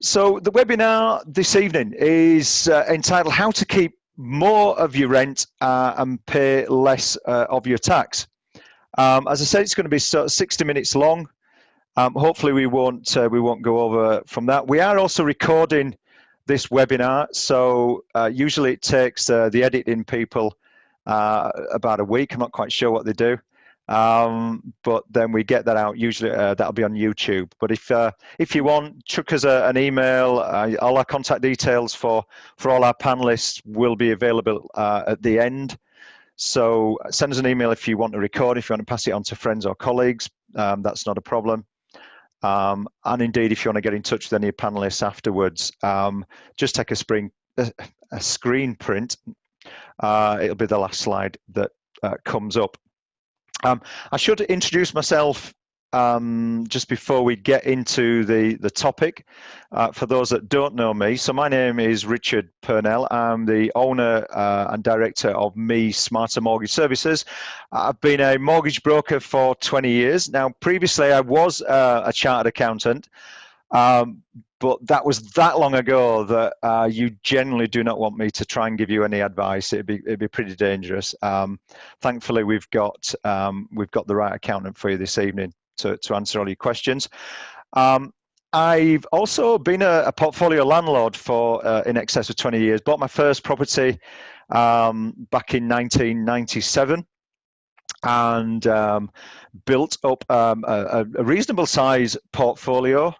So the webinar this evening is entitled How to Keep More of Your Rent and Pay Less of Your Tax. As I said, it's going to be 60 minutes long. Hopefully we won't go over from that. We are also recording this webinar, so usually it takes the editing people about a week. I'm not quite sure what they do. But then we get that out. Usually that'll be on YouTube. But if you want, chuck us an email. All our contact details for all our panelists will be available at the end. So send us an email if you want to record, if you want to pass it on to friends or colleagues. That's not a problem. And indeed, if you want to get in touch with any panelists afterwards, just take a screen print. It'll be the last slide that comes up. I should introduce myself just before we get into the topic. For those that don't know me, so my name is Richard Purnell. I'm the owner and director of Me Smarter Mortgage Services. I've been a mortgage broker for 20 years. Now, previously I was a chartered accountant, but that was that long ago that you generally do not want me to try and give you any advice. It'd be pretty dangerous. Thankfully, we've got the right accountant for you this evening to answer all your questions. I've also been a portfolio landlord for in excess of 20 years. Bought my first property back in 1997. And built up a reasonable size portfolio.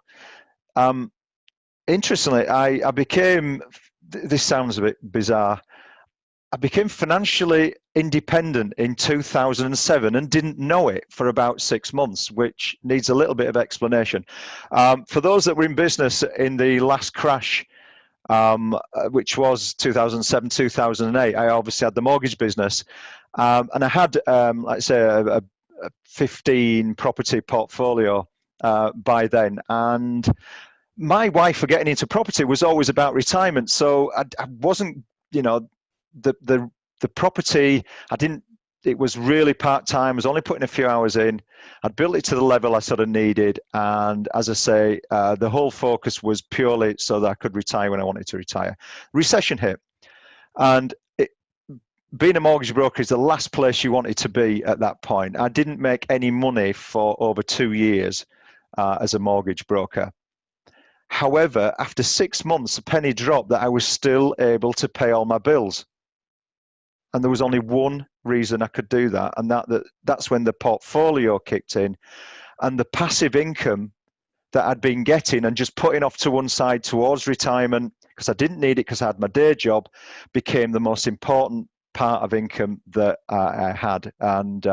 Interestingly, I became, this sounds a bit bizarre, I became financially independent in 2007 and didn't know it for about 6 months, which needs a little bit of explanation. For those that were in business in the last crash, which was 2007, 2008, I obviously had the mortgage business, and I had, let's say, a 15 property portfolio by then. And my wife for getting into property was always about retirement. So I wasn't, the property, it was really part-time. I was only putting a few hours in. I'd built it to the level I sort of needed. And as I say, the whole focus was purely so that I could retire when I wanted to retire. Recession hit. And being a mortgage broker is the last place you wanted to be at that point. I didn't make any money for over 2 years as a mortgage broker. However, after 6 months, the penny dropped that I was still able to pay all my bills. And there was only one reason I could do that, and that's when the portfolio kicked in, and the passive income that I'd been getting and just putting off to one side towards retirement, because I didn't need it because I had my day job, became the most important part of income that I had. And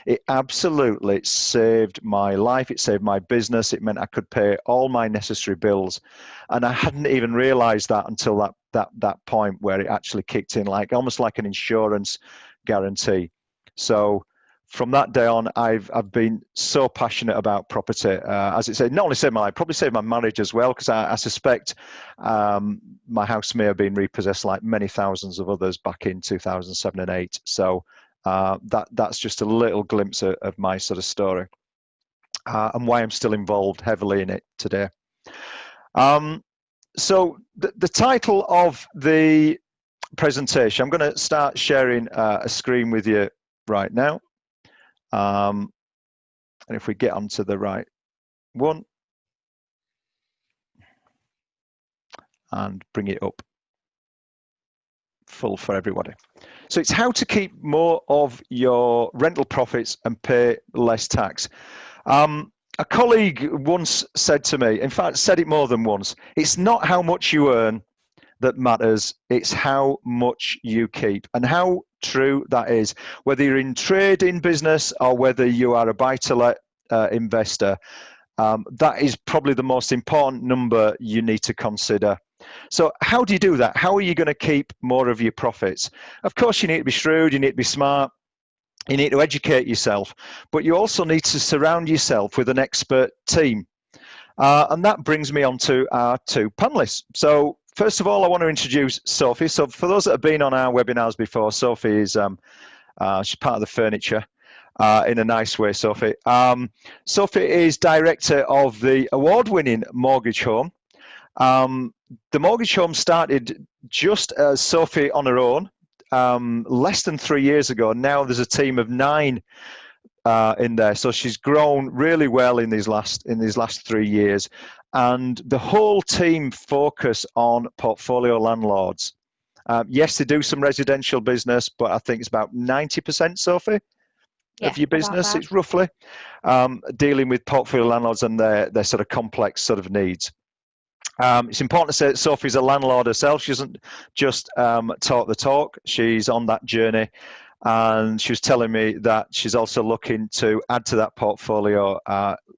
it absolutely saved my life. It saved my business. It meant I could pay all my necessary bills. And I hadn't even realized that until that point where it actually kicked in, almost like an insurance guarantee. So from that day on, I've been so passionate about property. As it said, not only saved my life, probably saved my marriage as well, because I suspect my house may have been repossessed like many thousands of others back in 2007 and 8. So that's just a little glimpse of my sort of story and why I'm still involved heavily in it today. So the title of the presentation, I'm going to start sharing a screen with you right now. And if we get onto the right one and bring it up full for everybody. So it's how to keep more of your rental profits and pay less tax. A colleague once said to me, in fact, said it more than once, it's not how much you earn that matters, it's how much you keep. And how true that is, whether you're in trade, in business, or whether you are a buy-to-let investor, that is probably the most important number you need to consider. So how do you do that? How are you going to keep more of your profits? Of course, you need to be shrewd, you need to be smart, you need to educate yourself, but you also need to surround yourself with an expert team. And that brings me on to our two panelists. So first of all, I want to introduce Sophie. So for those that have been on our webinars before, Sophie is she's part of the furniture in a nice way, Sophie. Sophie is director of the award-winning Mortgage Home. The mortgage home started just as Sophie on her own, less than 3 years ago. Now there's a team of 9 in there, so she's grown really well in these last 3 years, and the whole team focus on portfolio landlords. Yes, they do some residential business, but I think it's about 90%, Sophie, of your business. It's roughly dealing with portfolio landlords and their sort of complex sort of needs. It's important to say that Sophie's a landlord herself. She doesn't just talk the talk. She's on that journey, and she was telling me that she's also looking to add to that portfolio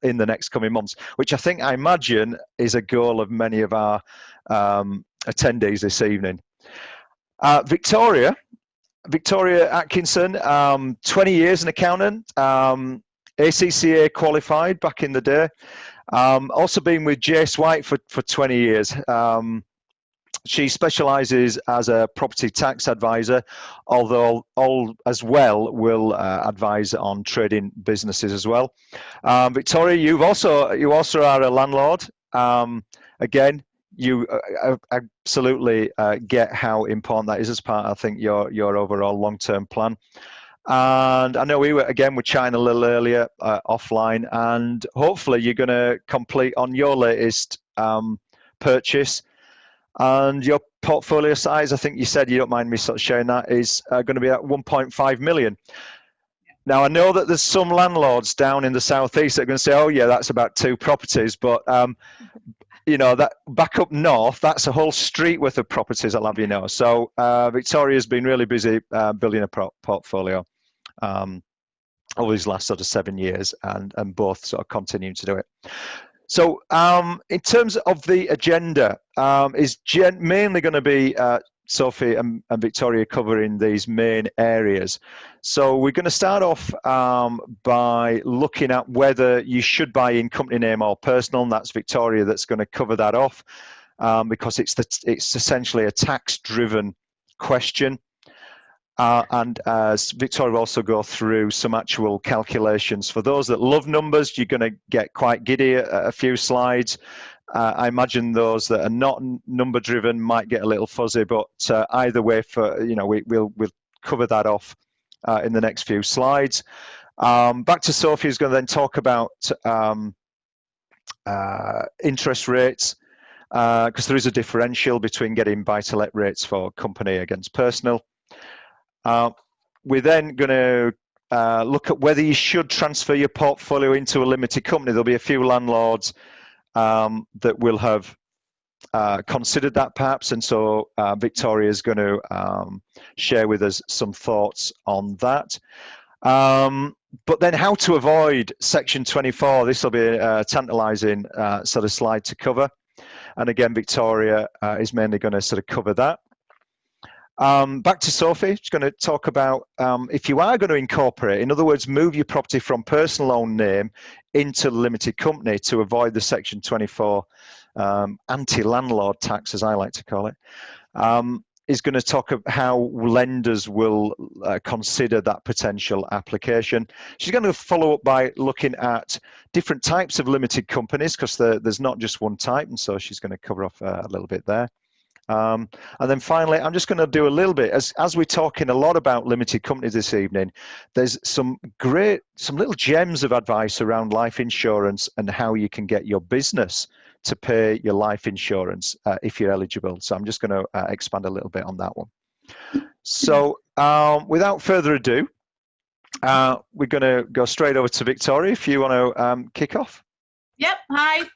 in the next coming months, which I imagine is a goal of many of our attendees this evening. Victoria Atkinson, 20 years an accountant, ACCA qualified back in the day. Also been with Jace White for 20 years. She specialises as a property tax advisor, although all as well will advise on trading businesses as well. Victoria, you also are a landlord. Again, you absolutely get how important that is as part of, I think, your overall long-term plan. And I know we were chatting a little earlier offline, and hopefully you're going to complete on your latest purchase. And your portfolio size, I think you said, you don't mind me sort of sharing that, is going to be at 1.5 million. Now, I know that there's some landlords down in the southeast that are going to say, oh yeah, that's about 2 properties, but that back up north, that's a whole street worth of properties, I'll have you know. So Victoria's been really busy building a portfolio over these last sort of 7 years, and both sort of continuing to do it. So in terms of the agenda, is mainly going to be Sophie and Victoria covering these main areas. So we're going to start off by looking at whether you should buy in company name or personal, and that's Victoria that's going to cover that off, because it's essentially a tax-driven question. And as Victoria will also go through some actual calculations. For those that love numbers, you're going to get quite giddy at a few slides. I imagine those that are not number driven might get a little fuzzy, but either way, we'll cover that off in the next few slides. Back to Sophie, who's going to then talk about interest rates, because there is a differential between getting buy-to-let rates for company against personal. We're then going to look at whether you should transfer your portfolio into a limited company. There'll be a few landlords that will have considered that perhaps, and so Victoria is going to share with us some thoughts on that. But then how to avoid Section 24. This will be a tantalising sort of slide to cover. And again, Victoria is mainly going to sort of cover that. Back to Sophie, she's going to talk about if you are going to incorporate, in other words, move your property from personal owned name into limited company to avoid the Section 24 anti-landlord tax, as I like to call it, is going to talk about how lenders will consider that potential application. She's going to follow up by looking at different types of limited companies, because there's not just one type, and so she's going to cover off a little bit there. And then finally, I'm just going to do a little bit, as we're talking a lot about limited companies this evening, there's some little gems of advice around life insurance and how you can get your business to pay your life insurance if you're eligible. So I'm just going to expand a little bit on that one. So without further ado, we're going to go straight over to Victoria, if you want to kick off. Yep, hi.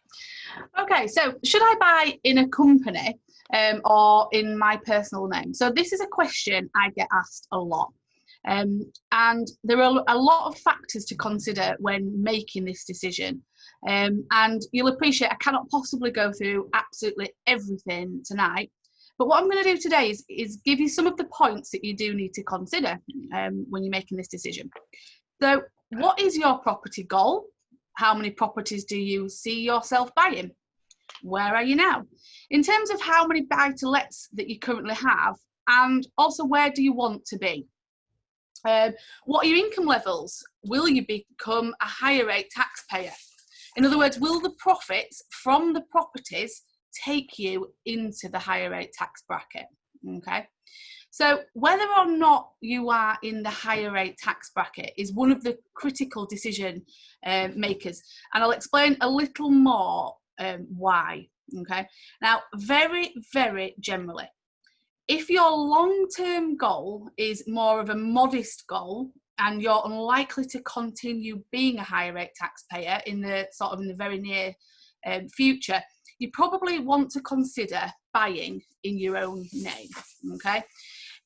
Okay, so should I buy in a company or in my personal name? So this is a question I get asked a lot. And there are a lot of factors to consider when making this decision. And you'll appreciate I cannot possibly go through absolutely everything tonight. But what I'm going to do today is give you some of the points that you do need to consider when you're making this decision. So what is your property goal? How many properties do you see yourself buying? Where are you now? In terms of how many buy-to-lets that you currently have, and also where do you want to be? What are your income levels? Will you become a higher rate taxpayer? In other words, will the profits from the properties take you into the higher rate tax bracket. Okay, so whether or not you are in the higher rate tax bracket is one of the critical decision makers, and I'll explain a little more why. Okay, now very, very generally, if your long-term goal is more of a modest goal and you're unlikely to continue being a higher rate taxpayer in the very near future, you probably want to consider buying in your own name. Okay,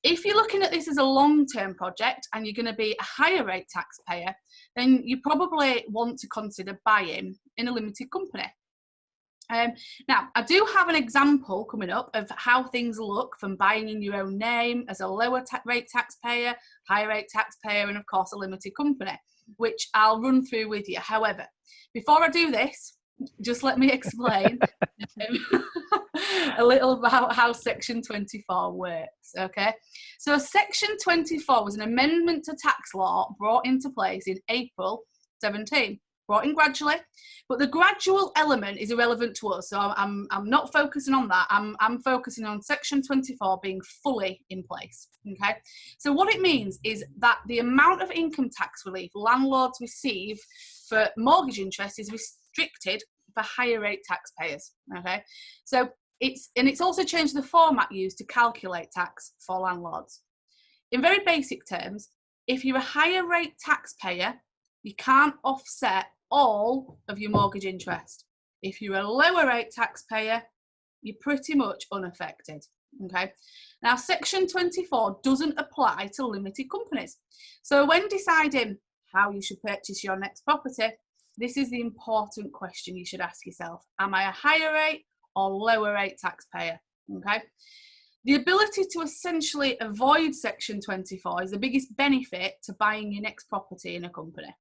if you're looking at this as a long-term project and you're going to be a higher rate taxpayer, then you probably want to consider buying in a limited company. Now, I do have an example coming up of how things look from buying in your own name as a lower rate taxpayer, higher rate taxpayer, and of course a limited company, which I'll run through with you. However, before I do this, just let me explain a little about how Section 24 works, okay? So Section 24 was an amendment to tax law brought into place in April 17. Brought in gradually, but the gradual element is irrelevant to us. So I'm not focusing on that. I'm focusing on Section 24 being fully in place. Okay. So what it means is that the amount of income tax relief landlords receive for mortgage interest is restricted for higher rate taxpayers. Okay. So it's also changed the format used to calculate tax for landlords. In very basic terms, if you're a higher rate taxpayer, you can't offset all of your mortgage interest. If you're a lower rate taxpayer, you're pretty much unaffected. Okay. Now, Section 24 doesn't apply to limited companies. So when deciding how you should purchase your next property, this is the important question you should ask yourself. Am I a higher rate or lower rate taxpayer? Okay. The ability to essentially avoid Section 24 is the biggest benefit to buying your next property in a company.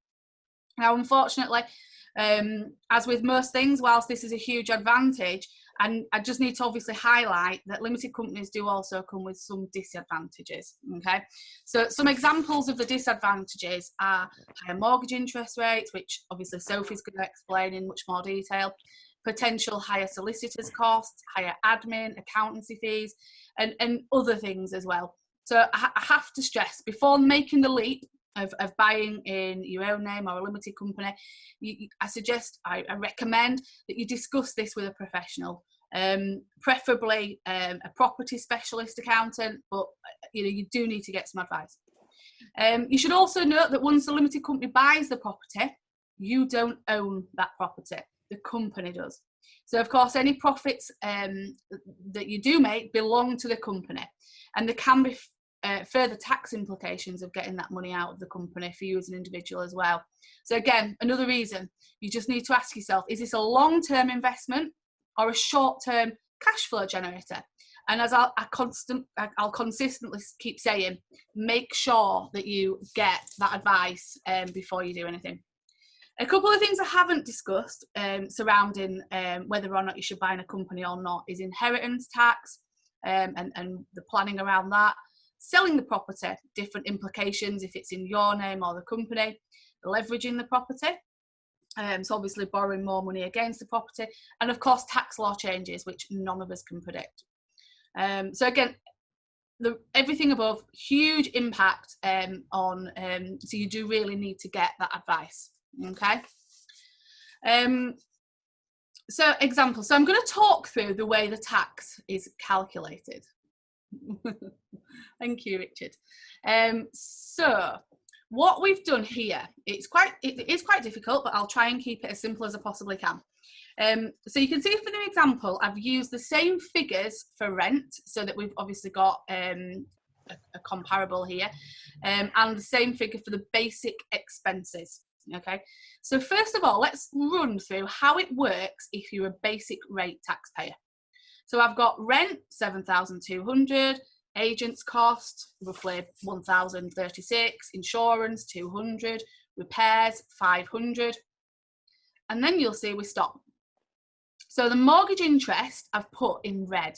Now, unfortunately, as with most things, whilst this is a huge advantage, and I just need to obviously highlight that limited companies do also come with some disadvantages, okay? So some examples of the disadvantages are higher mortgage interest rates, which obviously Sophie's going to explain in much more detail, potential higher solicitors costs, higher admin, accountancy fees, and other things as well. So I have to stress, before making the leap of buying in your own name or a limited company, I recommend that you discuss this with a professional, preferably a property specialist accountant, but you do need to get some advice. You should also note that once the limited company buys the property, you don't own that property, the company does. So of course any profits that you do make belong to the company, and there can be further tax implications of getting that money out of the company for you as an individual as well. So again, another reason, you just need to ask yourself, is this a long-term investment or a short-term cash flow generator? And as I'll consistently keep saying, make sure that you get that advice before you do anything. A couple of things I haven't discussed surrounding whether or not you should buy in a company or not is inheritance tax and the planning around that. Selling the property, different implications if it's in your name or the company, leveraging the property, so obviously borrowing more money against the property, and of course tax law changes, which none of us can predict. So again, everything above, huge impact on, so you do really need to get that advice, okay? So example, so I'm going to talk through the way the tax is calculated. Thank you, Richard. So what we've done here, it is quite difficult, but I'll try and keep it as simple as I possibly can. So you can see for the example, I've used the same figures for rent, so that we've obviously got a comparable here, and the same figure for the basic expenses. Okay, so first of all, let's run through how it works if you're a basic rate taxpayer. So I've got rent, 7,200, agents cost, roughly 1,036, insurance, 200, repairs, 500. And then you'll see we stop. So the mortgage interest I've put in red.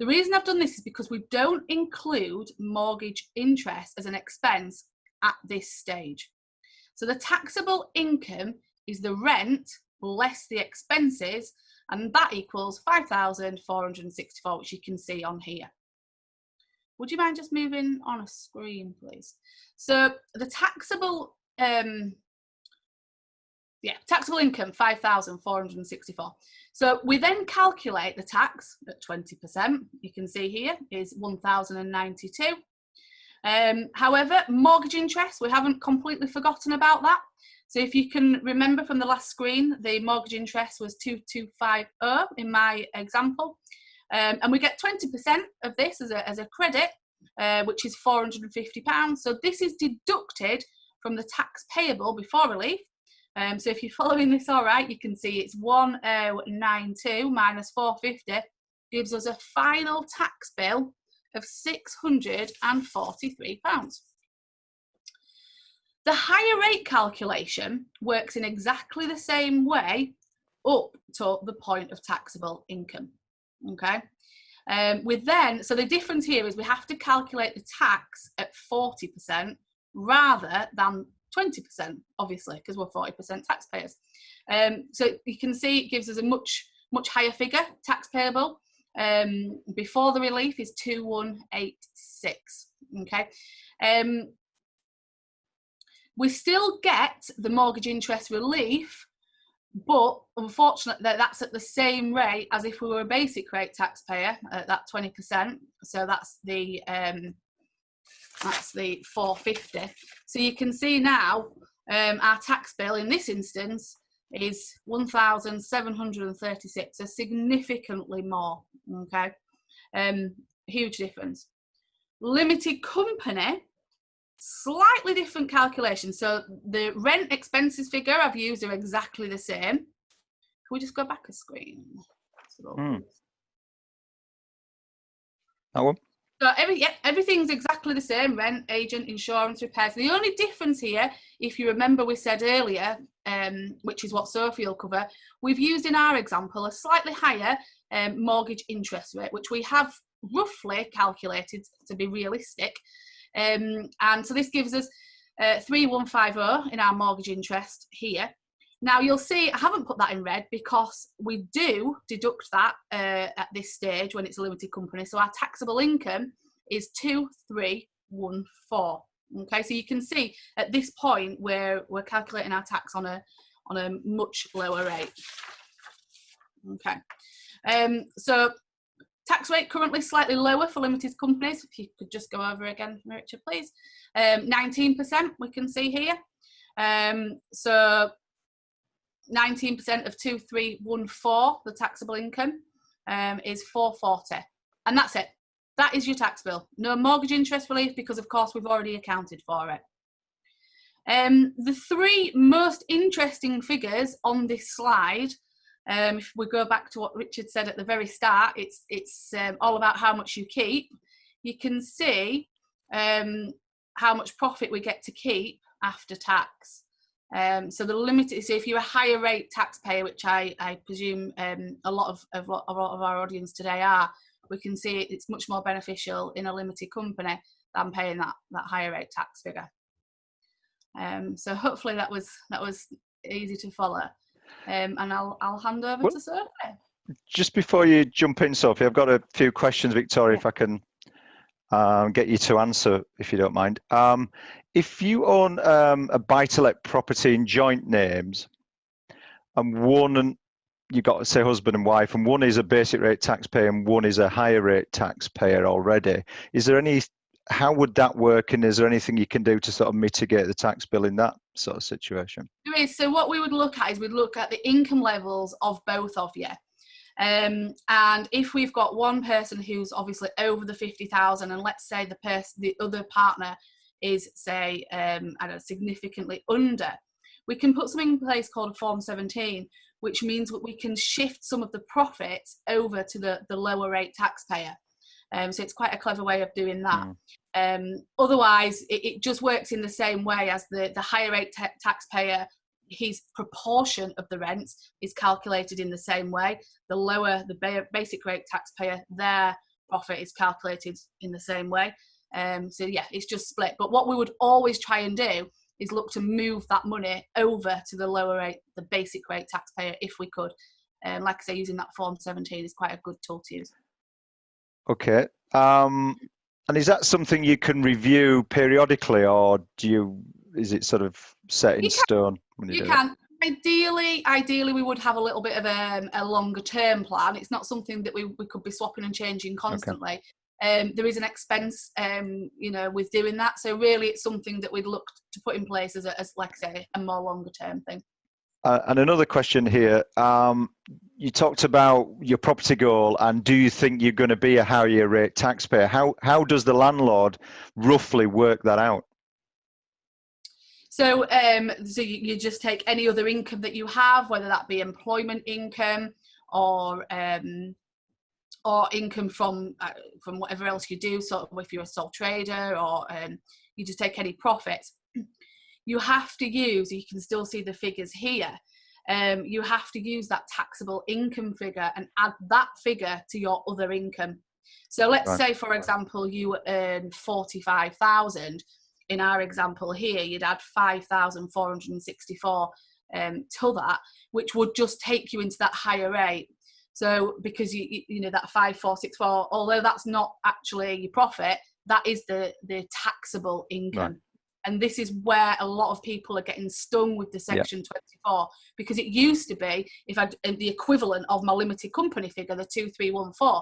The reason I've done this is because we don't include mortgage interest as an expense at this stage. So the taxable income is the rent less the expenses, and that equals 5,464, which you can see on here. Would you mind just moving on a screen, please? So the taxable, taxable income, 5,464. So we then calculate the tax at 20%. You can see here is 1,092. However, mortgage interest, we haven't completely forgotten about that. So if you can remember from the last screen, the mortgage interest was 2,250 in my example. And we get 20% of this as a credit, which is £450. So this is deducted from the tax payable before relief. So if you're following this all right, you can see it's 1092 minus 450 gives us a final tax bill of £643. The higher rate calculation works in exactly the same way up to the point of taxable income. Okay. So the difference here is we have to calculate the tax at 40% rather than 20%, obviously, because we're 40% taxpayers. So you can see it gives us a much higher figure, tax payable. Before the relief is 2186. Okay. We still get the mortgage interest relief, but unfortunately that's at the same rate as if we were a basic rate taxpayer at that 20%. So that's the 450. So you can see now our tax bill in this instance is 1,736, so significantly more. Okay, huge difference. Limited company, slightly different calculation. So the rent expenses figure I've used are exactly the same. Can we just go back a screen? That one? So everything's exactly the same: rent, agent, insurance, repairs. The only difference here, if you remember we said earlier, which is what Sophie will cover, we've used in our example a slightly higher mortgage interest rate, which we have roughly calculated to be realistic. And so this gives us 3150 in our mortgage interest here. Now you'll see I haven't put that in red because we do deduct that at this stage when it's a limited company. So our taxable income is 2314. Okay, so you can see at this point we're calculating our tax on a much lower rate. Okay, so tax rate currently slightly lower for limited companies. If you could just go over again, Richard, please. 19% we can see here. So 19% of 2314, the taxable income, is 440, and that's it. That is your tax bill. No mortgage interest relief because, of course, we've already accounted for it. The three most interesting figures on this slide, if we go back to what Richard said at the very start, it's all about how much you keep. You can see how much profit we get to keep after tax. So the limit is if you're a higher rate taxpayer, which I presume a lot of our audience today are, we can see it's much more beneficial in a limited company than paying that higher rate tax figure. So hopefully that was easy to follow. And I'll hand over to Sophie. Just before you jump in, Sophie, I've got a few questions, Victoria, if I can get you to answer, if you don't mind. If you own a buy-to-let property in joint names, and you got to say husband and wife, and one is a basic rate taxpayer and one is a higher rate taxpayer already, how would that work, and is there anything you can do to sort of mitigate the tax bill in that sort of situation? There is. So what we would look at is we'd look at the income levels of both of you. And if we've got one person who's obviously over the 50,000, and let's say the other partner is, say, I don't know, significantly under, we can put something in place called a Form 17, which means that we can shift some of the profits over to the lower rate taxpayer. So it's quite a clever way of doing that. Otherwise, it just works in the same way as the higher rate taxpayer. His proportion of the rent is calculated in the same way. The basic rate taxpayer, their profit is calculated in the same way. So yeah, it's just split. But what we would always try and do is look to move that money over to the lower rate, the basic rate taxpayer, if we could. And like I say, using that Form 17 is quite a good tool to use. Okay. And is that something you can review periodically, or is it sort of set in stone when you do can. it? Ideally, we would have a little bit of a longer term plan. It's not something that we could be swapping and changing constantly. Okay. There is an expense, with doing that. So really, it's something that we'd look to put in place as like I say, a more longer term thing. And another question here. You talked about your property goal, and do you think you're going to be a higher rate taxpayer? How does the landlord roughly work that out? So, you just take any other income that you have, whether that be employment income or income from whatever else you do. So, if you're a sole trader, or you just take any profits. You have to use. You can still see the figures here. You have to use that taxable income figure and add that figure to your other income. So, let's say, for example, you earn 45,000. In our example here, you'd add 5,464 to that, which would just take you into that higher rate. So because you know that 5,464, although that's not actually your profit, that is the taxable income. Right. And this is where a lot of people are getting stung with the Section 24, because it used to be if I the equivalent of my limited company figure, the 2314.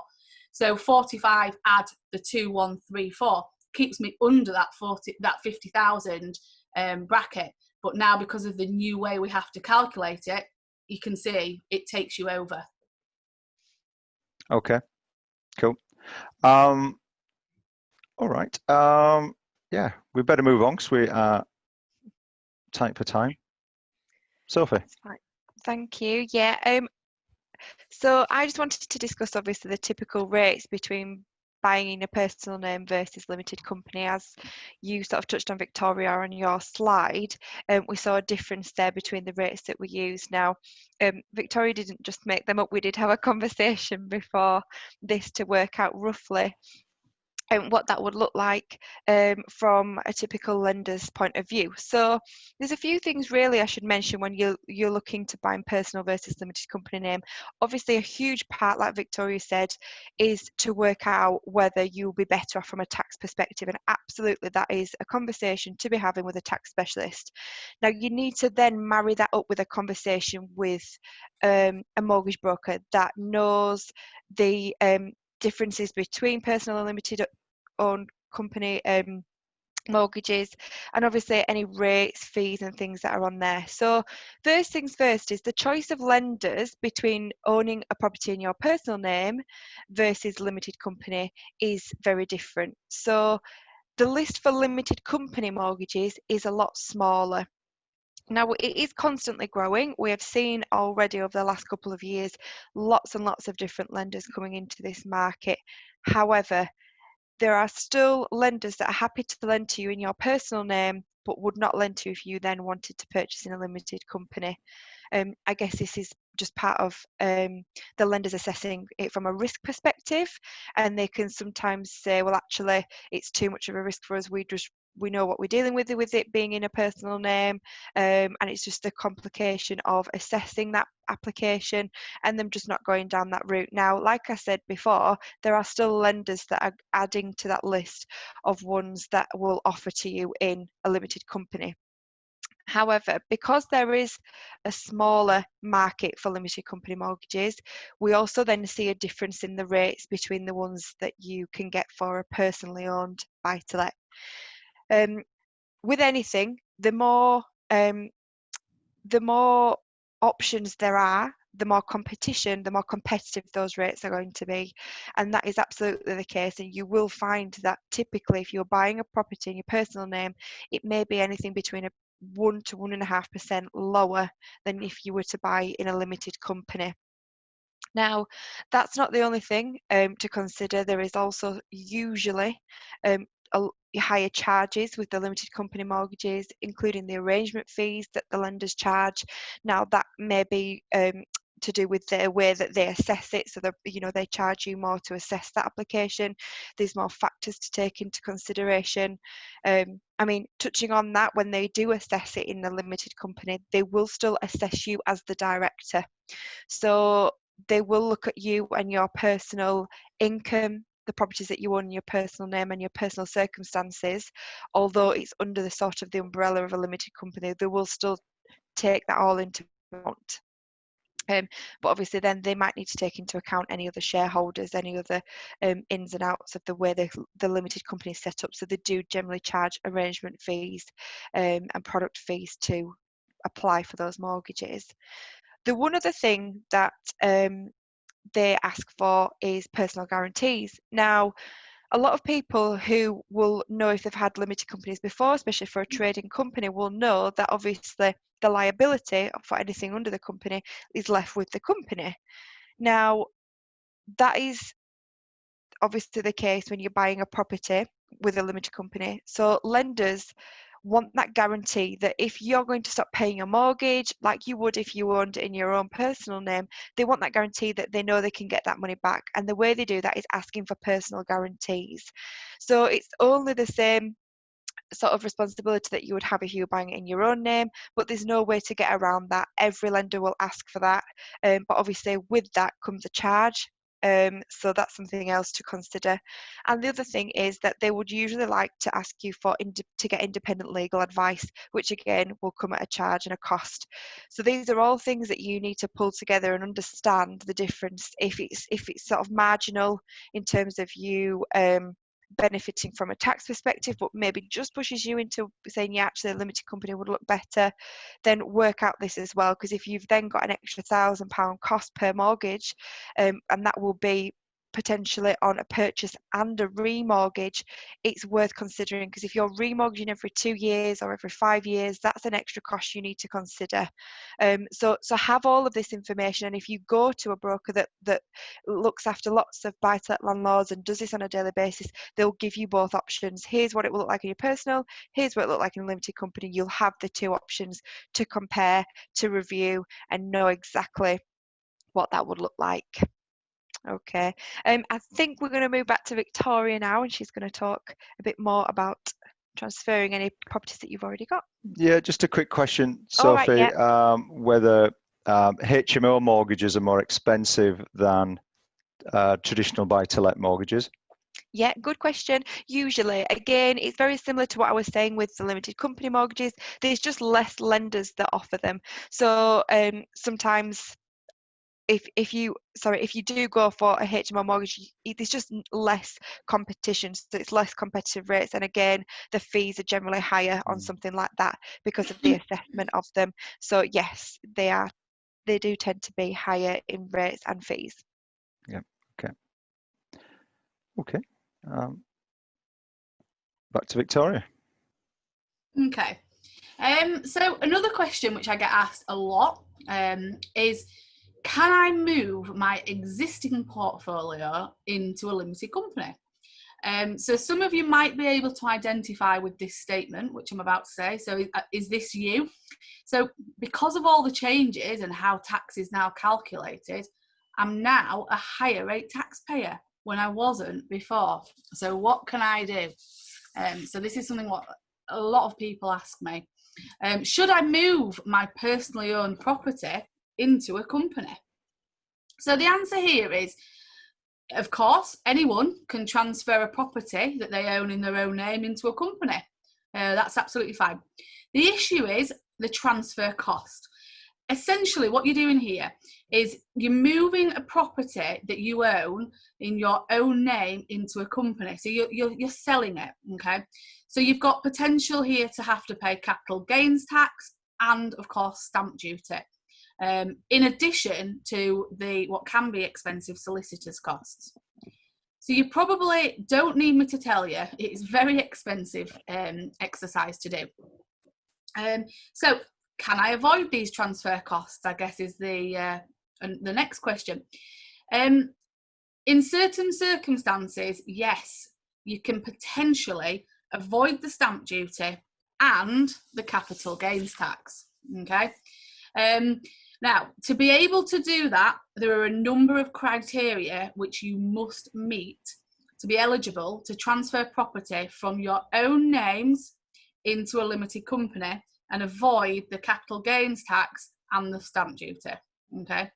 So 45 add the 2134. Keeps me under that 50,000 bracket. But now, because of the new way we have to calculate it, you can see it takes you over. Okay, cool. All right. Yeah, we better move on because we are tight for time. Sophie. Thank you. Yeah. So I just wanted to discuss, obviously, the typical rates between buying in a personal name versus limited company. As you sort of touched on, Victoria, on your slide, we saw a difference there between the rates that we use. Now, Victoria didn't just make them up. We did have a conversation before this to work out roughly what that would look like from a typical lender's point of view. So there's a few things really I should mention when you're looking to buy in personal versus limited company name. Obviously, a huge part, like Victoria said, is to work out whether you'll be better off from a tax perspective, and absolutely that is a conversation to be having with a tax specialist. Now, you need to then marry that up with a conversation with a mortgage broker that knows the differences between personal and limited owned company mortgages, and obviously any rates, fees and things that are on there. So first things first is the choice of lenders between owning a property in your personal name versus limited company is very different. So the list for limited company mortgages is a lot smaller. Now, it is constantly growing. We have seen already over the last couple of years lots and lots of different lenders coming into this market. However, there are still lenders that are happy to lend to you in your personal name, but would not lend to you if you then wanted to purchase in a limited company. I guess this is just part of the lenders assessing it from a risk perspective, and they can sometimes say, well, actually, it's too much of a risk for us. We know what we're dealing with it being in a personal name, and it's just the complication of assessing that application and them just not going down that route. Now, like I said before, there are still lenders that are adding to that list of ones that will offer to you in a limited company. However, because there is a smaller market for limited company mortgages, we also then see a difference in the rates between the ones that you can get for a personally owned buy-to-let. With anything, the more options there are, the more competition, the more competitive those rates are going to be. And that is absolutely the case. And you will find that typically if you're buying a property in your personal name, it may be anything between 1 to 1.5% lower than if you were to buy in a limited company. Now, that's not the only thing to consider. There is also usually higher charges with the limited company mortgages, including the arrangement fees that the lenders charge. Now, that may be to do with the way that they assess it, so that they charge you more to assess that application. There's more factors to take into consideration, and I mean, touching on that, when they do assess it in a limited company, they will still assess you as the director. So they will look at you and your personal income, the properties that you own in your personal name and your personal circumstances. Although it's under the sort of the umbrella of a limited company, they will still take that all into account. But obviously then they might need to take into account any other shareholders, any other ins and outs of the way the limited company is set up. So they do generally charge arrangement fees and product fees to apply for those mortgages. The one other thing that they ask for is personal guarantees. Now, a lot of people who will know if they've had limited companies before, especially for a trading company, will know that obviously the liability for anything under the company is left with the company. Now, that is obviously the case when you're buying a property with a limited company. So lenders want that guarantee that if you're going to stop paying your mortgage, like you would if you owned it in your own personal name, they want that guarantee that they know they can get that money back. And the way they do that is asking for personal guarantees. So it's only the same sort of responsibility that you would have if you were buying it in your own name, but there's no way to get around that. Every lender will ask for that, but obviously with that comes a charge. So that's something else to consider. And the other thing is that they would usually like to ask you to get independent legal advice, which again will come at a charge and a cost. So these are all things that you need to pull together and understand the difference. If it's sort of marginal in terms of you benefiting from a tax perspective, but maybe just pushes you into saying, yeah, actually a limited company would look better, then work out this as well. Because if you've then got an extra £1,000 cost per mortgage, and that will be potentially on a purchase and a remortgage, it's worth considering, because if you're remortgaging every 2 years or every 5 years, that's an extra cost you need to consider. So have all of this information, and if you go to a broker that looks after lots of buy-to-let landlords and does this on a daily basis, they'll give you both options. Here's what it will look like in your personal, here's what it will look like in a limited company. You'll have the two options to compare, to review, and know exactly what that would look like. Okay, I think we're going to move back to Victoria now, and she's going to talk a bit more about transferring any properties that you've already got. Yeah, just a quick question, All right, Sophie, yeah. whether HMO mortgages are more expensive than traditional buy-to-let mortgages. Yeah, good question. Usually, again, it's very similar to what I was saying with the limited company mortgages. There's just less lenders that offer them. So sometimes if you do go for a HMO mortgage, there's just less competition, so it's less competitive rates, and again the fees are generally higher on something like that because of the assessment of them. So yes, they do tend to be higher in rates and fees. Yeah. Okay. Back to Victoria. Okay. So another question which I get asked a lot is, can I move my existing portfolio into a limited company? So some of you might be able to identify with this statement, which I'm about to say. So is this you? So because of all the changes and how tax is now calculated, I'm now a higher rate taxpayer when I wasn't before. So what can I do? So this is something what a lot of people ask me. Should I move my personally owned property into a company? So the answer here is, of course, anyone can transfer a property that they own in their own name into a company. That's absolutely fine. The issue is the transfer cost. Essentially, what you're doing here is you're moving a property that you own in your own name into a company. So you're selling it, okay? So you've got potential here to have to pay capital gains tax and, of course, stamp duty. In addition to what can be expensive solicitors' costs. So you probably don't need me to tell you, it's very expensive exercise to do. So can I avoid these transfer costs, I guess is the next question. In certain circumstances, yes, you can potentially avoid the stamp duty and the capital gains tax, okay? Now, to be able to do that, there are a number of criteria which you must meet to be eligible to transfer property from your own names into a limited company and avoid the capital gains tax and the stamp duty. Okay.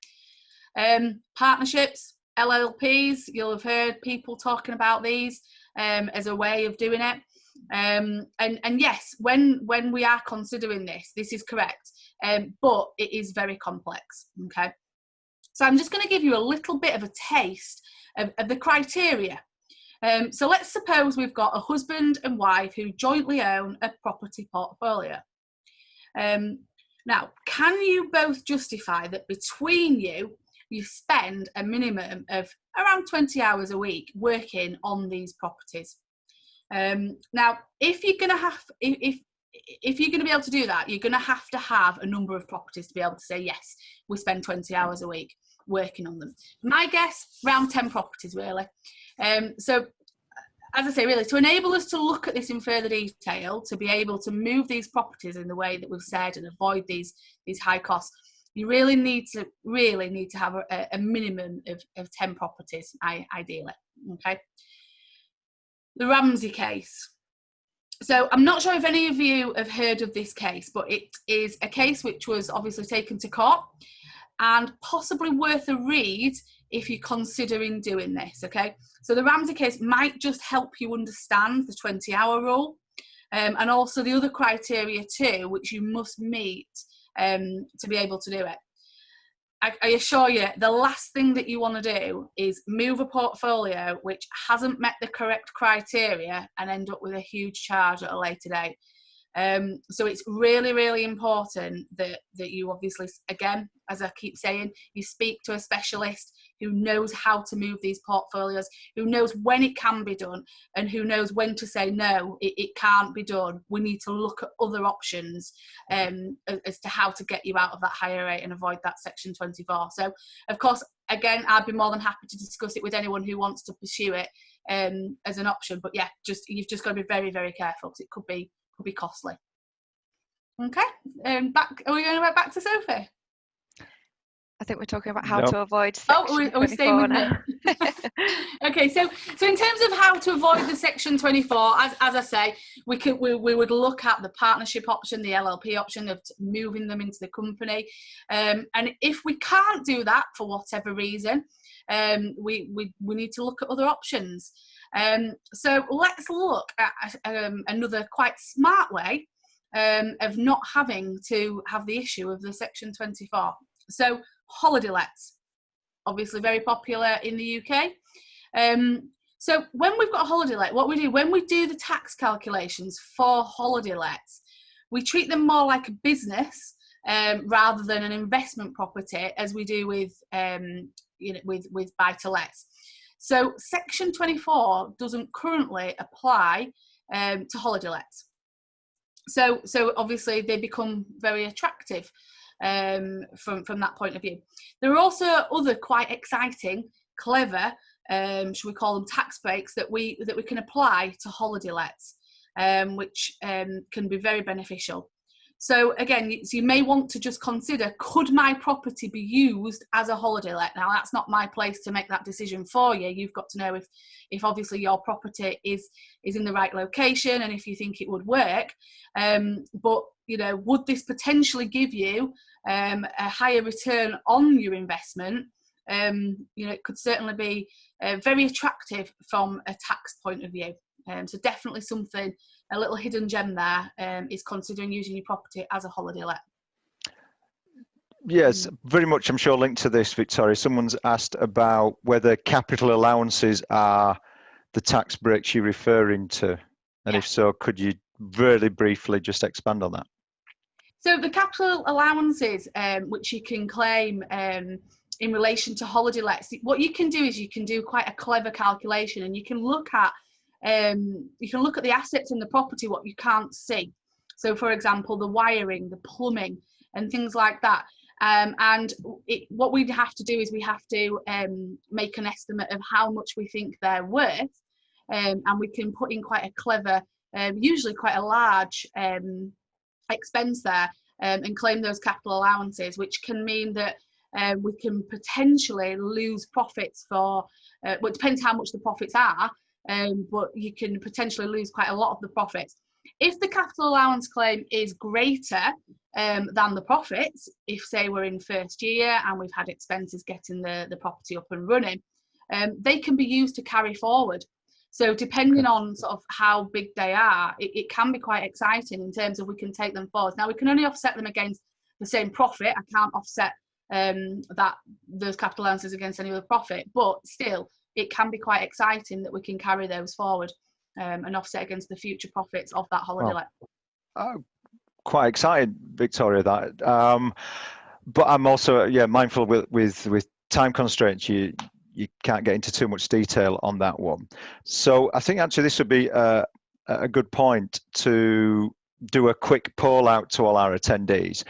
Partnerships, LLPs, you'll have heard people talking about these as a way of doing it. And yes, when we are considering this is correct, but it is very complex. Okay. So I'm just going to give you a little bit of a taste of the criteria. So let's suppose we've got a husband and wife who jointly own a property portfolio. Now, can you both justify that between you spend a minimum of around 20 hours a week working on these properties? Now, if you're going to have, if you're going to be able to do that, you're going to have a number of properties to be able to say, yes, we spend 20 hours a week working on them. My guess, around 10 properties, really. So, as I say, really, to enable us to look at this in further detail, to be able to move these properties in the way that we've said and avoid these high costs, you really need to have a minimum of 10 properties, ideally. Okay. The Ramsey case. So I'm not sure if any of you have heard of this case, but it is a case which was obviously taken to court and possibly worth a read if you're considering doing this. Okay, so the Ramsey case might just help you understand the 20-hour rule, and also the other criteria too, which you must meet to be able to do it. I assure you, the last thing that you want to do is move a portfolio which hasn't met the correct criteria and end up with a huge charge at a later date. So it's really, really important that you obviously, again, as I keep saying, you speak to a specialist who knows how to move these portfolios, who knows when it can be done, and who knows when to say, no, it can't be done. We need to look at other options as to how to get you out of that higher rate and avoid that Section 24. So, of course, again, I'd be more than happy to discuss it with anyone who wants to pursue it as an option. But yeah, you've just got to be very, very careful because it could be costly. Okay, are we going back to Sophie? I think we're talking about how to avoid Section 24 staying with now. Me? Okay, so in terms of how to avoid the Section 24, as I say, we would look at the partnership option, the LLP option of moving them into the company, and if we can't do that for whatever reason, we need to look at other options. So let's look at another quite smart way of not having to have the issue of the Section 24. So holiday lets, obviously very popular in the UK. So when we've got a holiday let, what we do when we do the tax calculations for holiday lets, we treat them more like a business rather than an investment property, as we do with with buy-to-lets. So Section 24 doesn't currently apply to holiday lets. So obviously they become very attractive from that point of view. There are also other quite exciting, clever, should we call them tax breaks that we can apply to holiday lets, which can be very beneficial. So again, you may want to just consider, could my property be used as a holiday let? Now, that's not my place to make that decision for you. You've got to know if obviously your property is in the right location and if you think it would work. But, would this potentially give you a higher return on your investment? It could certainly be very attractive from a tax point of view. So definitely something, a little hidden gem there, is considering using your property as a holiday let. Yes, very much, I'm sure, linked to this, Victoria. Someone's asked about whether capital allowances are the tax breaks you're referring to. And if so, could you really briefly just expand on that? So the capital allowances, which you can claim in relation to holiday lets, what you can do is you can do quite a clever calculation, and you can look at the assets in the property, what you can't see. So, for example, the wiring, the plumbing, and things like that. And what we'd have to do is we have to make an estimate of how much we think they're worth, and we can put in quite a clever, usually quite a large expense there, and claim those capital allowances, which can mean that we can potentially lose profits for, well, it depends how much the profits are, but you can potentially lose quite a lot of the profits. If the capital allowance claim is greater than the profits, if say we're in first year and we've had expenses getting the property up and running, they can be used to carry forward. So depending on sort of how big they are, it can be quite exciting in terms of we can take them forward. Now we can only offset them against the same profit. I can't offset those capital allowances against any other profit, but still it can be quite exciting that we can carry those forward and offset against the future profits of that holiday let. I'm quite excited, Victoria, that. But I'm also mindful with time constraints. You can't get into too much detail on that one. So I think actually this would be a good point to do a quick poll out to all our attendees.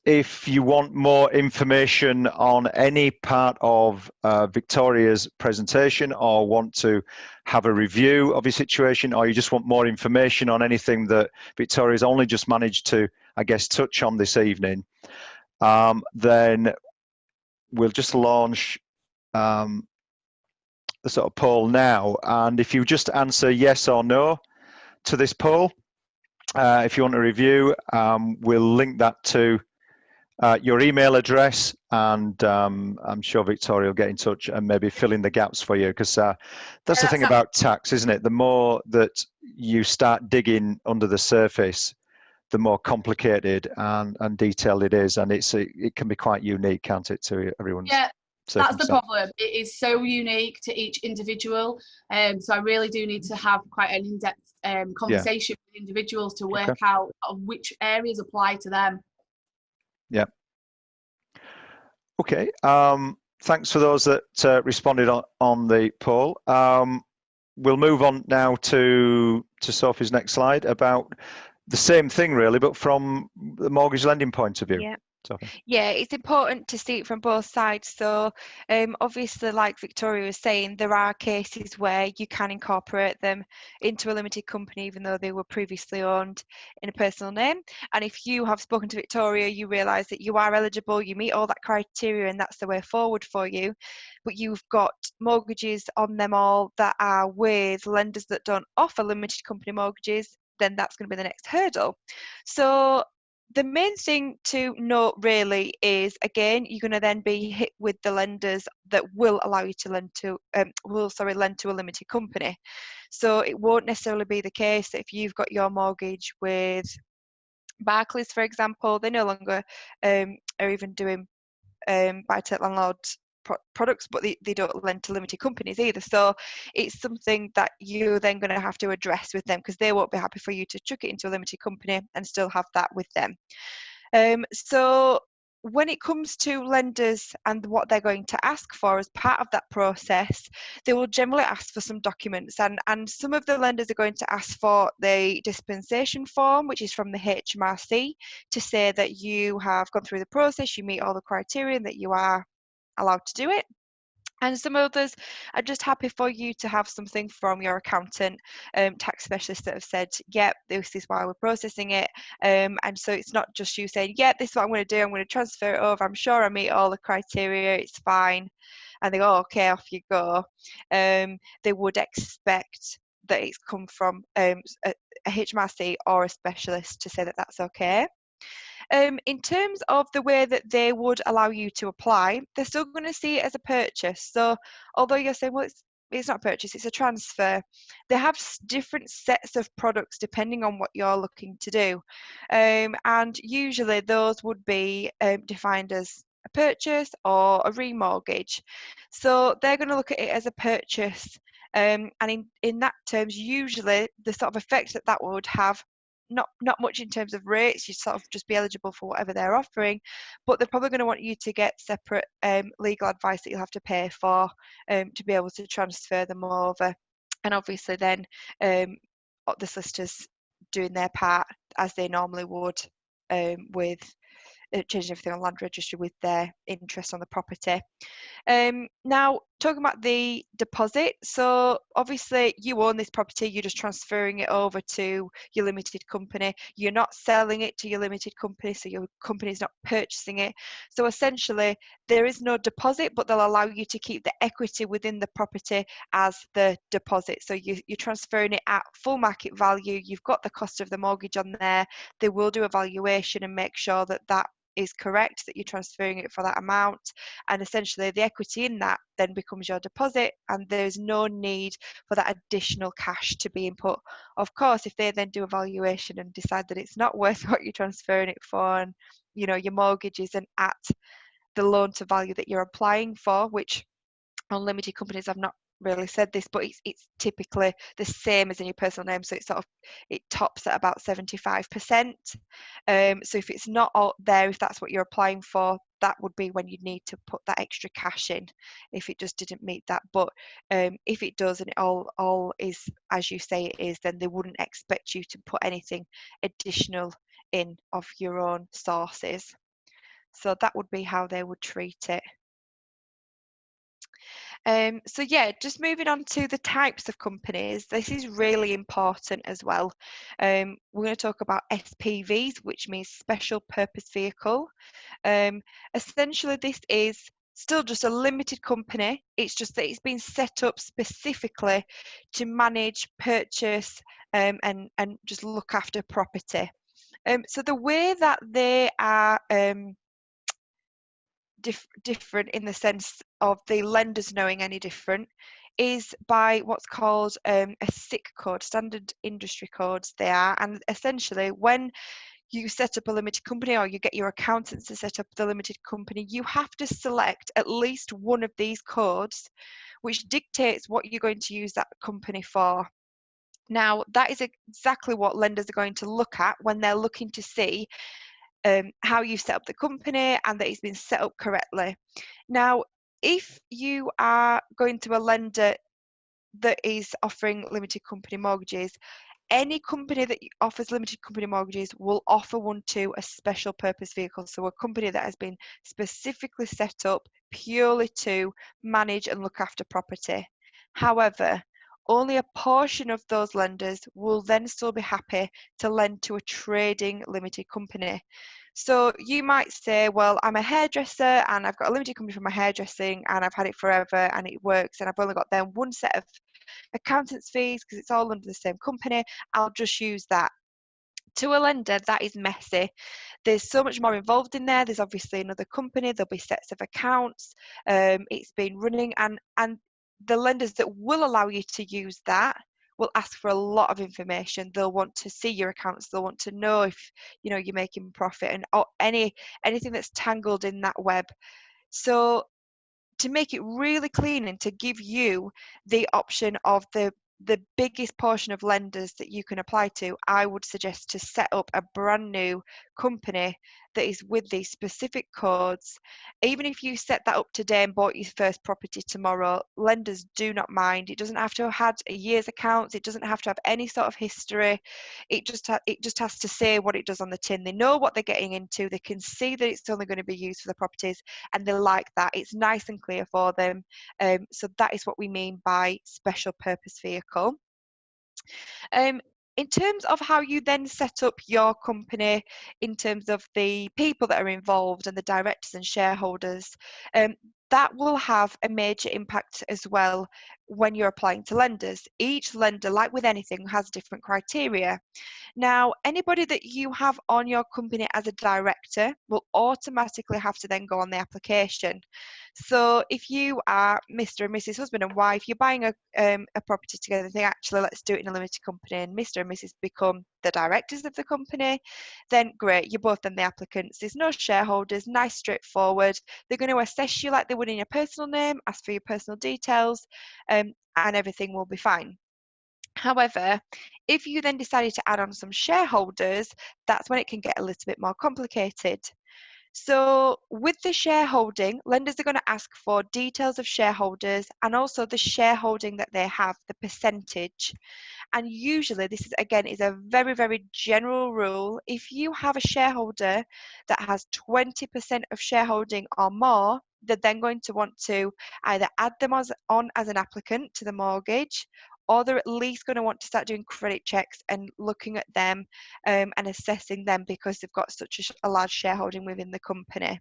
If you want more information on any part of Victoria's presentation, or want to have a review of your situation, or you just want more information on anything that Victoria's only just managed to, I guess, touch on this evening, then we'll just launch the sort of poll now. And if you just answer yes or no to this poll, if you want a review, we'll link that to your email address, and I'm sure Victoria will get in touch and maybe fill in the gaps for you, because that's the thing about tax, isn't it? The more that you start digging under the surface, the more complicated and detailed it is, and it can be quite unique, can't it, to everyone's that's the problem. It is so unique to each individual, so I really do need to have quite an in-depth conversation with individuals to work out which areas apply to them. Yeah. Okay. Thanks for those that responded on the poll. We'll move on now to Sophie's next slide, about the same thing really, but from the mortgage lending point of view. Yeah. Sophie. Yeah, it's important to see it from both sides. So obviously, like Victoria was saying, there are cases where you can incorporate them into a limited company even though they were previously owned in a personal name. And if you have spoken to Victoria, you realise that you are eligible, you meet all that criteria, and that's the way forward for you. But you've got mortgages on them all that are with lenders that don't offer limited company mortgages, then that's going to be the next hurdle. So the main thing to note really is, again, you're going to then be hit with the lenders that will allow you to lend to lend to a limited company. So it won't necessarily be the case that if you've got your mortgage with Barclays, for example, they no longer are even doing buy-to-let landlord products, but they don't lend to limited companies either. So it's something that you're then going to have to address with them, because they won't be happy for you to chuck it into a limited company and still have that with them. So when it comes to lenders and what they're going to ask for as part of that process, they will generally ask for some documents, and some of the lenders are going to ask for the dispensation form, which is from the HMRC, to say that you have gone through the process, you meet all the criteria, and that you are allowed to do it. And some others are just happy for you to have something from your accountant, tax specialist, that have said, yep, this is why we're processing it. And so it's not just you saying, yeah, this is what I'm going to do, I'm going to transfer it over, I'm sure I meet all the criteria, it's fine. And they go, okay, off you go. They would expect that it's come from a HMRC or a specialist to say that that's okay. In terms of the way that they would allow you to apply, they're still going to see it as a purchase. So although you're saying, well, it's not a purchase, it's a transfer, they have different sets of products depending on what you're looking to do. And usually those would be defined as a purchase or a remortgage. So they're going to look at it as a purchase. And in that terms, usually the sort of effect that would have, not much in terms of rates, you sort of just be eligible for whatever they're offering, but they're probably going to want you to get separate legal advice that you'll have to pay for to be able to transfer them over. And obviously then the solicitors doing their part as they normally would with changing everything on land registry with their interest on the property. Now, talking about the deposit, so obviously you own this property, you're just transferring it over to your limited company. You're not selling it to your limited company, so your company's not purchasing it. So essentially, there is no deposit, but they'll allow you to keep the equity within the property as the deposit. So you're transferring it at full market value. You've got the cost of the mortgage on there. They will do a valuation and make sure that that is correct, that you're transferring it for that amount, and essentially the equity in that then becomes your deposit, and there's no need for that additional cash to be input. Of course, if they then do a valuation and decide that it's not worth what you're transferring it for, and you know your mortgage isn't at the loan to value that you're applying for, which on limited companies I've not really said this, but it's typically the same as in your personal name, so it tops at about 75%. So if it's not all there, if that's what you're applying for, that would be when you'd need to put that extra cash in if it just didn't meet that. But if it does and it all is as you say it is, then they wouldn't expect you to put anything additional in of your own sources. So that would be how they would treat it. So yeah, just moving on to the types of companies, this is really important as well. We're going to talk about SPVs, which means special purpose vehicle. Essentially, this is still just a limited company. It's just that it's been set up specifically to manage, purchase, and just look after property. So the way that they are different in the sense of the lenders knowing any different is by what's called a SIC code, standard industry codes they are. And essentially when you set up a limited company or you get your accountants to set up the limited company, you have to select at least one of these codes which dictates what you're going to use that company for. Now that is exactly what lenders are going to look at when they're looking to see how you set up the company and that it's been set up correctly. Now, if you are going to a lender that is offering limited company mortgages, any company that offers limited company mortgages will offer one to a special purpose vehicle. So a company that has been specifically set up purely to manage and look after property. However, only a portion of those lenders will then still be happy to lend to a trading limited company. So you might say, well, I'm a hairdresser and I've got a limited company for my hairdressing and I've had it forever and it works and I've only got then one set of accountant's fees because it's all under the same company. I'll just use that. To a lender, that is messy. There's so much more involved in there. There's obviously another company, there'll be sets of accounts, it's been running, and the lenders that will allow you to use that will ask for a lot of information. They'll want to see your accounts, they'll want to know if you know you're making profit and anything that's tangled in that web. So to make it really clean and to give you the option of the biggest portion of lenders that you can apply to, I would suggest to set up a brand new company that is with these specific codes. Even if you set that up today and bought your first property tomorrow, lenders do not mind. It doesn't have to have had a year's accounts. It doesn't have to have any sort of history. It just has to say what it does on the tin. They know what they're getting into. They can see that it's only going to be used for the properties, and they like that. It's nice and clear for them. So that is what we mean by special purpose vehicle. In terms of how you then set up your company, in terms of the people that are involved and the directors and shareholders, that will have a major impact as well when you're applying to lenders. Each lender, like with anything, has different criteria. Now, anybody that you have on your company as a director will automatically have to then go on the application. So if you are Mr. and Mrs. husband and wife, you're buying a property together and think, actually, let's do it in a limited company, and Mr. and Mrs. become the directors of the company, then great, you're both then the applicants. There's no shareholders, nice, straightforward. They're going to assess you like they would in your personal name, ask for your personal details, and everything will be fine. However, if you then decided to add on some shareholders, that's when it can get a little bit more complicated. So with the shareholding, lenders are going to ask for details of shareholders and also the shareholding that they have, the percentage. And usually this is, again, is a very, very general rule. If you have a shareholder that has 20% of shareholding or more, they're then going to want to either add them on as an applicant to the mortgage, or they're at least going to want to start doing credit checks and looking at them and assessing them because they've got such a large shareholding within the company.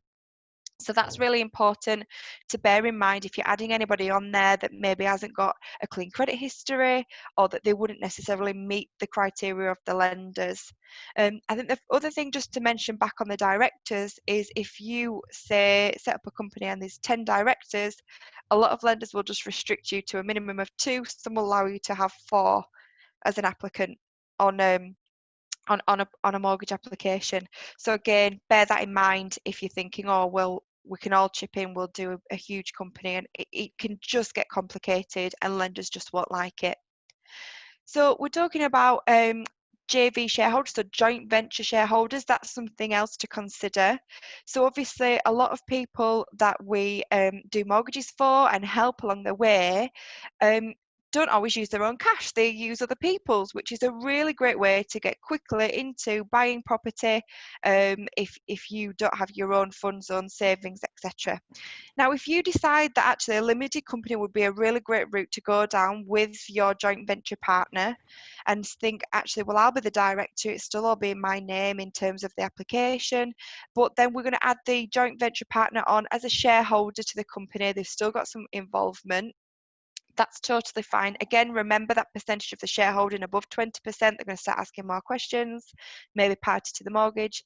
So that's really important to bear in mind if you're adding anybody on there that maybe hasn't got a clean credit history, or that they wouldn't necessarily meet the criteria of the lenders. I think the other thing just to mention back on the directors is if you say set up a company and there's 10 directors, a lot of lenders will just restrict you to a minimum of 2. Some will allow you to have 4 as an applicant on a mortgage application. So again, bear that in mind if you're thinking, oh well, we can all chip in, we'll do a huge company, and it can just get complicated and lenders just won't like it. So we're talking about JV shareholders, so joint venture shareholders. That's something else to consider. So obviously a lot of people that we do mortgages for and help along the way don't always use their own cash. They use other people's, which is a really great way to get quickly into buying property if you don't have your own funds, own savings, etc. Now, if you decide that actually a limited company would be a really great route to go down with your joint venture partner, and think actually, well, I'll be the director, it's still all be in my name in terms of the application, but then we're going to add the joint venture partner on as a shareholder to the company. They've still got some involvement. That's totally fine. Again, remember that percentage of the shareholding above 20%, they're going to start asking more questions, maybe party to the mortgage.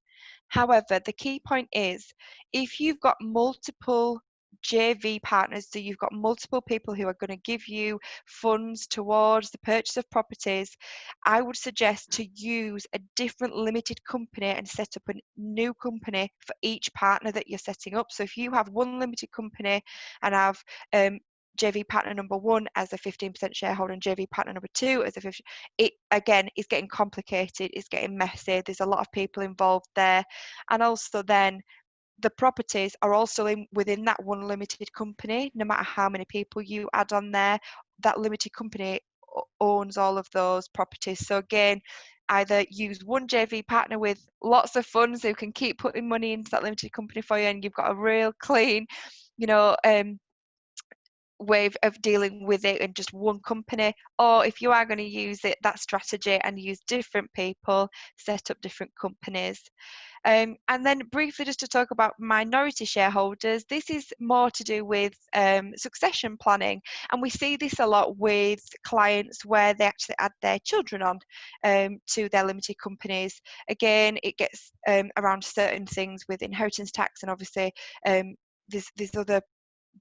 However, the key point is if you've got multiple JV partners, so you've got multiple people who are going to give you funds towards the purchase of properties, I would suggest to use a different limited company and set up a new company for each partner that you're setting up. So if you have one limited company and have JV partner number 1 as a 15% shareholder and JV partner number 2 as a 50%, it again is getting complicated, it's getting messy, there's a lot of people involved there. And also then the properties are also within that one limited company. No matter how many people you add on there, that limited company owns all of those properties. So again, either use one JV partner with lots of funds who can keep putting money into that limited company for you, and you've got a real clean, way of dealing with it in just one company. Or if you are going to use that strategy and use different people, set up different companies. And then briefly just to talk about minority shareholders, this is more to do with succession planning, and we see this a lot with clients where they actually add their children on to their limited companies. Again, it gets around certain things with inheritance tax, and obviously there's other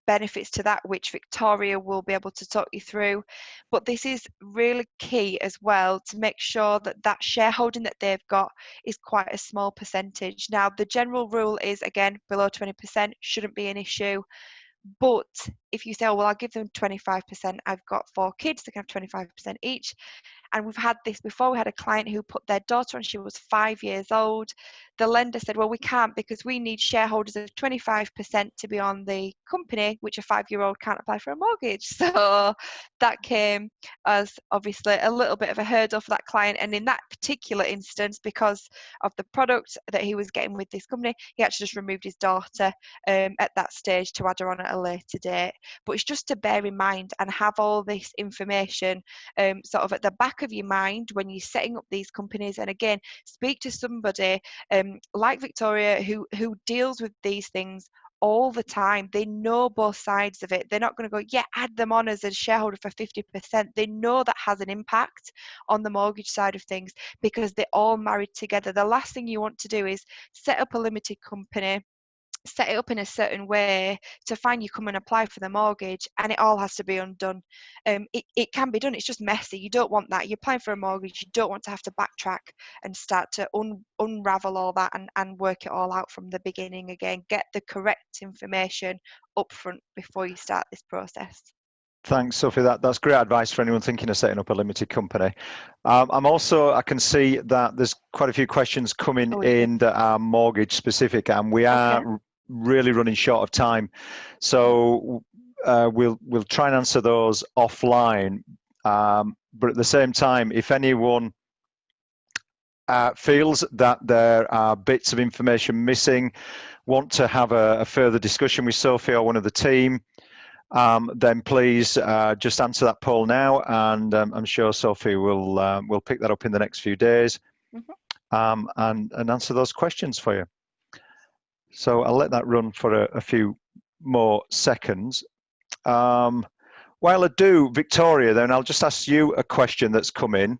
benefits to that which Victoria will be able to talk you through. But this is really key as well to make sure that that shareholding that they've got is quite a small percentage. Now the general rule is, again, below 20% shouldn't be an issue. But if you say, oh well, I'll give them 25%, I've got 4 kids, they can have 25% each. And we've had this before. We had a client who put their daughter on, she was 5 years old. The lender said, well, we can't because we need shareholders of 25% to be on the company, which a 5-year-old can't apply for a mortgage. So that came as obviously a little bit of a hurdle for that client. And in that particular instance, because of the product that he was getting with this company, he actually just removed his daughter at that stage to add her on at a later date. But it's just to bear in mind and have all this information sort of at the back of your mind when you're setting up these companies. And again, speak to somebody like Victoria who deals with these things all the time. They know both sides of it. They're not going to go, yeah, add them on as a shareholder for 50%. They know that has an impact on the mortgage side of things because they're all married together. The last thing you want to do is set up a limited company, set it up in a certain way to find you come and apply for the mortgage and it all has to be undone. It can be done, it's just messy. You don't want that. You're applying for a mortgage, you don't want to have to backtrack and start to unravel all that and work it all out from the beginning again. Get the correct information up front before you start this process. Thanks, Sophie. That's great advice for anyone thinking of setting up a limited company. I can see that there's quite a few questions coming in that are mortgage specific, and we are really running short of time. So we'll try and answer those offline. But at the same time, if anyone feels that there are bits of information missing, want to have a further discussion with Sophie or one of the team, then please just answer that poll now, and I'm sure Sophie will pick that up in the next few days, and answer those questions for you. So I'll let that run for a few more seconds. While I do, Victoria, then I'll just ask you a question that's come in.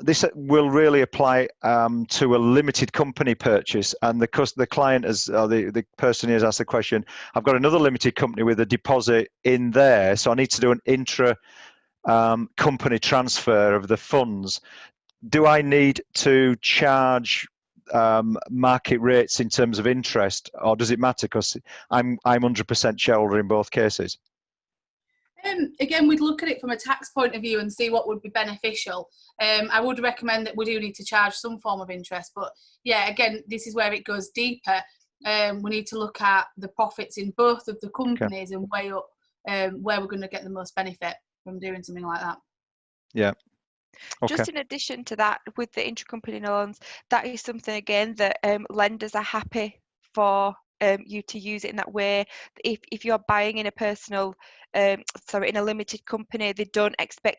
This will really apply to a limited company purchase, and the client has, or the person has asked the question, I've got another limited company with a deposit in there, so I need to do an intra company transfer of the funds. Do I need to charge market rates in terms of interest, or does it matter because I'm 100% shareholder in both cases? Again, we'd look at it from a tax point of view and see what would be beneficial. I would recommend that we do need to charge some form of interest, but yeah, again, this is where it goes deeper. We need to look at the profits in both of the companies and weigh up where we're going to get the most benefit from doing something like that. Yeah. Okay. Just in addition to that, with the intracompany loans, that is something again that lenders are happy for you to use it in that way. If you're buying in a personal, in a limited company, they don't expect